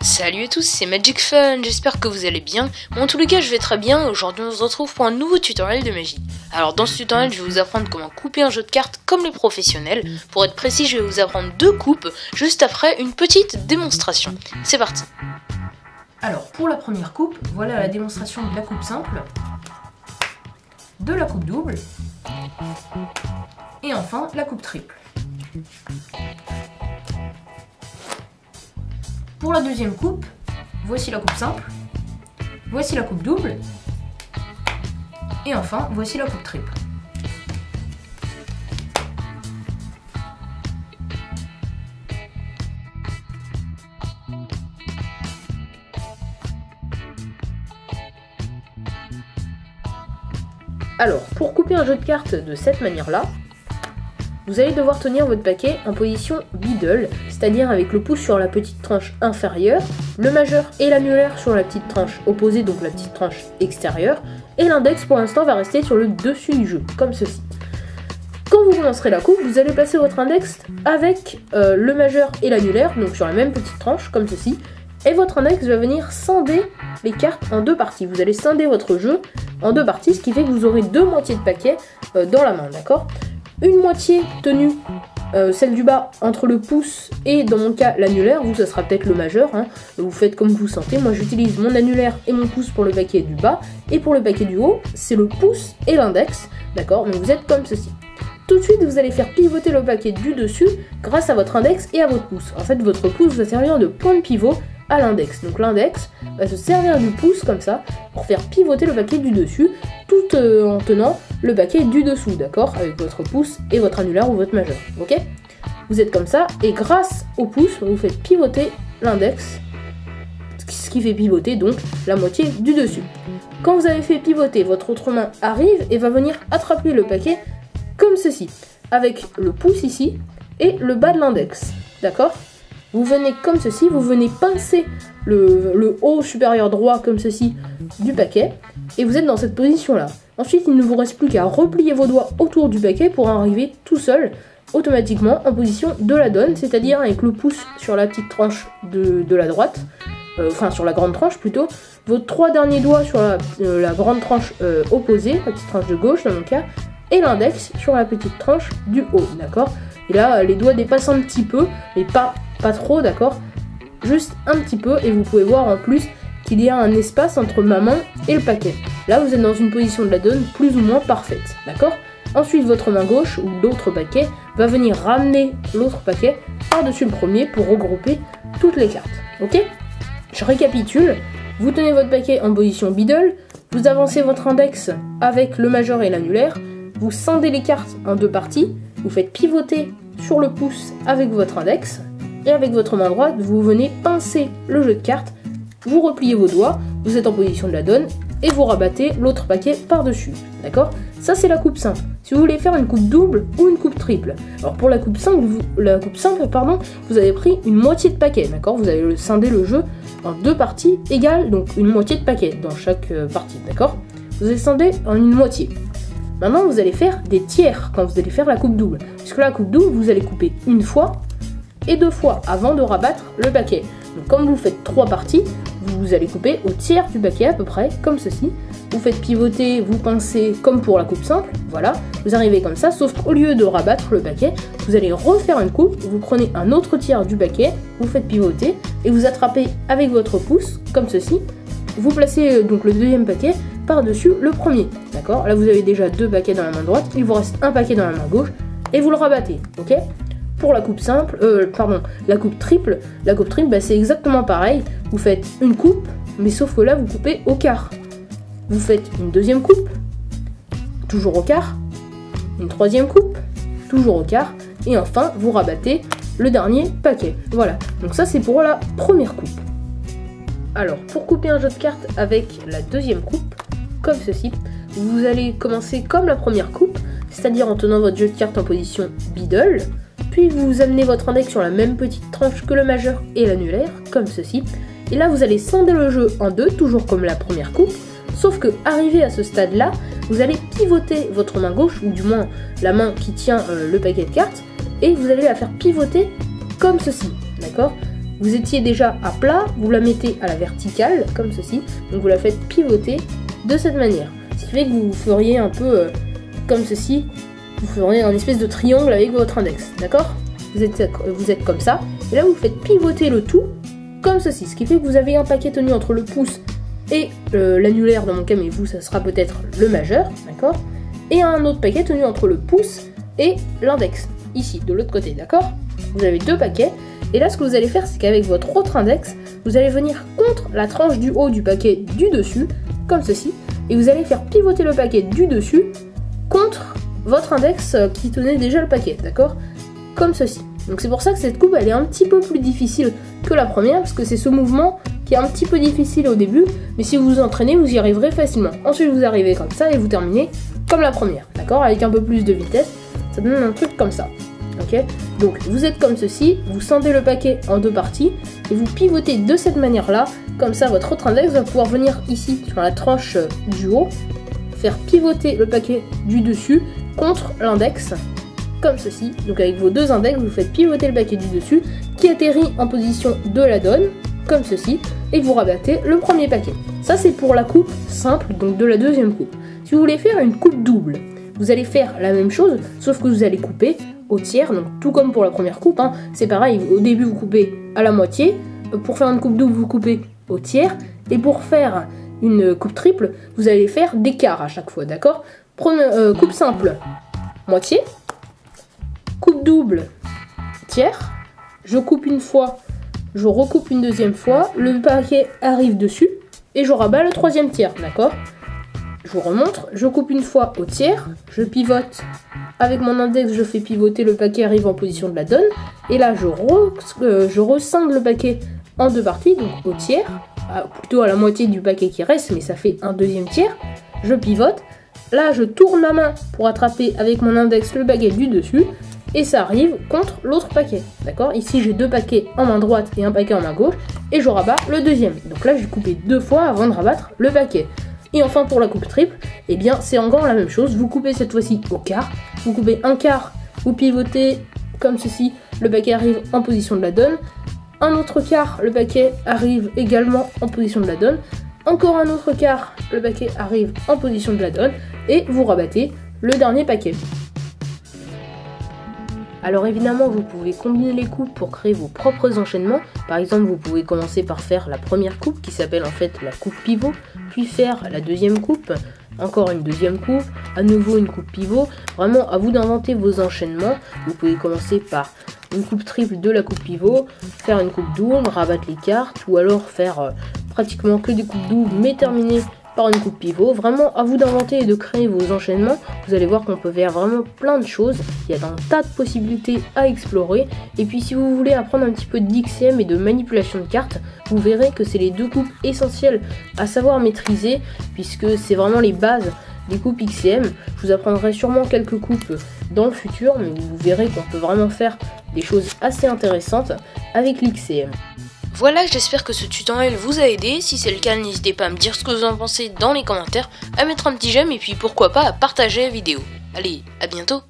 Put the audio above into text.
Salut à tous, c'est Magic Fun, j'espère que vous allez bien. Moi en tous les cas je vais très bien, aujourd'hui on se retrouve pour un nouveau tutoriel de magie. Alors dans ce tutoriel je vais vous apprendre comment couper un jeu de cartes comme les professionnels. Pour être précis je vais vous apprendre 2 coupes, juste après une petite démonstration. C'est parti. Alors pour la première coupe, voilà la démonstration de la coupe simple, de la coupe double, et enfin la coupe triple. Pour la deuxième coupe, voici la coupe simple, voici la coupe double, et enfin voici la coupe triple. Alors, pour couper un jeu de cartes de cette manière-là, vous allez devoir tenir votre paquet en position biddle, c'est-à-dire avec le pouce sur la petite tranche inférieure, le majeur et l'annulaire sur la petite tranche opposée, donc la petite tranche extérieure, et l'index pour l'instant va rester sur le dessus du jeu, comme ceci. Quand vous commencerez la coupe, vous allez placer votre index avec le majeur et l'annulaire, donc sur la même petite tranche, comme ceci, et votre index va venir scinder les cartes en 2 parties. Vous allez scinder votre jeu en 2 parties, ce qui fait que vous aurez 2 moitiés de paquet dans la main, d'accord ? Une moitié tenue, celle du bas, entre le pouce et, dans mon cas, l'annulaire. Vous, ça sera peut-être le majeur, hein. Vous faites comme vous sentez. Moi, j'utilise mon annulaire et mon pouce pour le paquet du bas. Et pour le paquet du haut, c'est le pouce et l'index, d'accord ? Donc vous êtes comme ceci. Tout de suite, vous allez faire pivoter le paquet du dessus grâce à votre index et à votre pouce. En fait, votre pouce va servir de point de pivot à l'index. Donc l'index va se servir du pouce comme ça pour faire pivoter le paquet du dessus tout en tenant le paquet du dessous, d'accord, avec votre pouce et votre annulaire ou votre majeur, ok. Vous êtes comme ça et grâce au pouce vous faites pivoter l'index, ce qui fait pivoter donc la moitié du dessus. Quand vous avez fait pivoter, votre autre main arrive et va venir attraper le paquet comme ceci, avec le pouce ici et le bas de l'index, d'accord. Vous venez comme ceci, vous venez pincer le haut supérieur droit comme ceci du paquet et vous êtes dans cette position là. Ensuite il ne vous reste plus qu'à replier vos doigts autour du paquet pour arriver tout seul automatiquement en position de la donne, c'est-à-dire avec le pouce sur la petite tranche de la droite, enfin sur la grande tranche plutôt, vos 3 derniers doigts sur la grande tranche opposée, la petite tranche de gauche dans mon cas, et l'index sur la petite tranche du haut, d'accord. Et là les doigts dépassent un petit peu, mais pas trop, d'accord, juste un petit peu, et vous pouvez voir en plus qu'il y a un espace entre ma main et le paquet. Là vous êtes dans une position de la donne plus ou moins parfaite, d'accord. Ensuite votre main gauche ou l'autre paquet va venir ramener l'autre paquet par-dessus le premier pour regrouper toutes les cartes, ok. Je récapitule, vous tenez votre paquet en position biddle, vous avancez votre index avec le majeur et l'annulaire, vous scindez les cartes en 2 parties, vous faites pivoter sur le pouce avec votre index, et avec votre main droite, vous venez pincer le jeu de cartes, vous repliez vos doigts, vous êtes en position de la donne, et vous rabattez l'autre paquet par-dessus, d'accord. Ça c'est la coupe simple. Si vous voulez faire une coupe double ou une coupe triple, alors pour la coupe simple, vous avez pris une moitié de paquet, d'accord. Vous allez scinder le jeu en 2 parties égales, donc une moitié de paquet dans chaque partie, d'accord. Vous allez scinder en une moitié. Maintenant vous allez faire des tiers quand vous allez faire la coupe double, puisque la coupe double vous allez couper une fois et 2 fois avant de rabattre le paquet. Donc comme vous faites 3 parties, vous allez couper au tiers du paquet à peu près, comme ceci. Vous faites pivoter, vous pincez comme pour la coupe simple, voilà. Vous arrivez comme ça, sauf qu'au lieu de rabattre le paquet, vous allez refaire une coupe, vous prenez un autre tiers du paquet, vous faites pivoter, et vous attrapez avec votre pouce, comme ceci. Vous placez donc le deuxième paquet par-dessus le premier, d'accord. Là vous avez déjà 2 paquets dans la main droite, il vous reste un paquet dans la main gauche, et vous le rabattez, ok. Pour la coupe simple, la coupe triple, bah, c'est exactement pareil. Vous faites une coupe, mais sauf que là vous coupez au quart. Vous faites une deuxième coupe, toujours au quart, une troisième coupe, toujours au quart, et enfin vous rabattez le dernier paquet. Voilà, donc ça c'est pour la première coupe. Alors pour couper un jeu de cartes avec la deuxième coupe, comme ceci, vous allez commencer comme la première coupe, c'est-à-dire en tenant votre jeu de cartes en position biddle. Puis vous amenez votre index sur la même petite tranche que le majeur et l'annulaire, comme ceci. Et là vous allez scinder le jeu en 2, toujours comme la première coupe. Sauf que, arrivé à ce stade-là, vous allez pivoter votre main gauche, ou du moins la main qui tient le paquet de cartes, et vous allez la faire pivoter comme ceci, d'accord? vous étiez déjà à plat, vous la mettez à la verticale, comme ceci, donc vous la faites pivoter de cette manière. Ce qui fait que vous feriez un peu comme ceci, vous ferez un espèce de triangle avec votre index, d'accord? Vous êtes comme ça, et là vous faites pivoter le tout comme ceci, ce qui fait que vous avez un paquet tenu entre le pouce et l'annulaire dans mon cas, mais vous ça sera peut-être le majeur, d'accord? Et un autre paquet tenu entre le pouce et l'index, ici, de l'autre côté, d'accord? Vous avez deux paquets, et là ce que vous allez faire, c'est qu'avec votre autre index, vous allez venir contre la tranche du haut du paquet du dessus, comme ceci, et vous allez faire pivoter le paquet du dessus contre votre index qui tenait déjà le paquet, d'accord? Comme ceci. Donc c'est pour ça que cette coupe, elle est un petit peu plus difficile que la première, parce que c'est ce mouvement qui est un petit peu difficile au début, mais si vous vous entraînez, vous y arriverez facilement. Ensuite, vous arrivez comme ça et vous terminez comme la première, d'accord? Avec un peu plus de vitesse, ça donne un truc comme ça, ok? Donc vous êtes comme ceci, vous scindez le paquet en deux parties, et vous pivotez de cette manière-là, comme ça votre autre index va pouvoir venir ici, sur la tranche du haut, faire pivoter le paquet du dessus contre l'index, comme ceci. Donc avec vos deux index, vous faites pivoter le paquet du dessus, qui atterrit en position de la donne, comme ceci, et vous rabattez le premier paquet. Ça c'est pour la coupe simple, donc de la deuxième coupe. Si vous voulez faire une coupe double, vous allez faire la même chose, sauf que vous allez couper au tiers, donc tout comme pour la première coupe, hein, c'est pareil, au début vous coupez à la moitié, pour faire une coupe double vous coupez au tiers, et pour faire une coupe triple, vous allez faire des quarts à chaque fois, d'accord? Prenez coupe simple, moitié, coupe double, tiers, je coupe une fois, je recoupe une deuxième fois, le paquet arrive dessus, et je rabats le troisième tiers, d'accord? Je vous remontre, je coupe une fois au tiers, je pivote, avec mon index je fais pivoter, le paquet arrive en position de la donne, et là je rescinde le paquet en deux parties, donc au tiers, plutôt à la moitié du paquet qui reste, mais ça fait un deuxième tiers, je pivote, là je tourne ma main pour attraper avec mon index le paquet du dessus, et ça arrive contre l'autre paquet, d'accord? Ici j'ai deux paquets en main droite et un paquet en main gauche, et je rabats le deuxième, donc là j'ai coupé deux fois avant de rabattre le paquet. Et enfin pour la coupe triple, eh bien c'est encore la même chose, vous coupez cette fois-ci au quart, vous coupez un quart, vous pivotez comme ceci, le paquet arrive en position de la donne, un autre quart, le paquet arrive également en position de la donne, encore un autre quart, le paquet arrive en position de la donne, et vous rabattez le dernier paquet. Alors évidemment, vous pouvez combiner les coupes pour créer vos propres enchaînements. Par exemple, vous pouvez commencer par faire la première coupe qui s'appelle en fait la coupe pivot, puis faire la deuxième coupe, encore une deuxième coupe, à nouveau une coupe pivot. Vraiment, à vous d'inventer vos enchaînements. Vous pouvez commencer par une coupe triple de la coupe pivot, faire une coupe double, rabattre les cartes, ou alors faire pratiquement que des coupes doubles mais terminer par une coupe pivot. Vraiment à vous d'inventer et de créer vos enchaînements. Vous allez voir qu'on peut faire vraiment plein de choses, il y a un tas de possibilités à explorer. Et puis si vous voulez apprendre un petit peu d'XCM et de manipulation de cartes, vous verrez que c'est les deux coupes essentielles à savoir maîtriser, puisque c'est vraiment les bases des coupes XCM. Je vous apprendrai sûrement quelques coupes dans le futur, mais vous verrez qu'on peut vraiment faire des choses assez intéressantes avec l'XCM. Voilà, j'espère que ce tutoriel vous a aidé. Si c'est le cas, n'hésitez pas à me dire ce que vous en pensez dans les commentaires, à mettre un petit j'aime et puis pourquoi pas à partager la vidéo. Allez, à bientôt!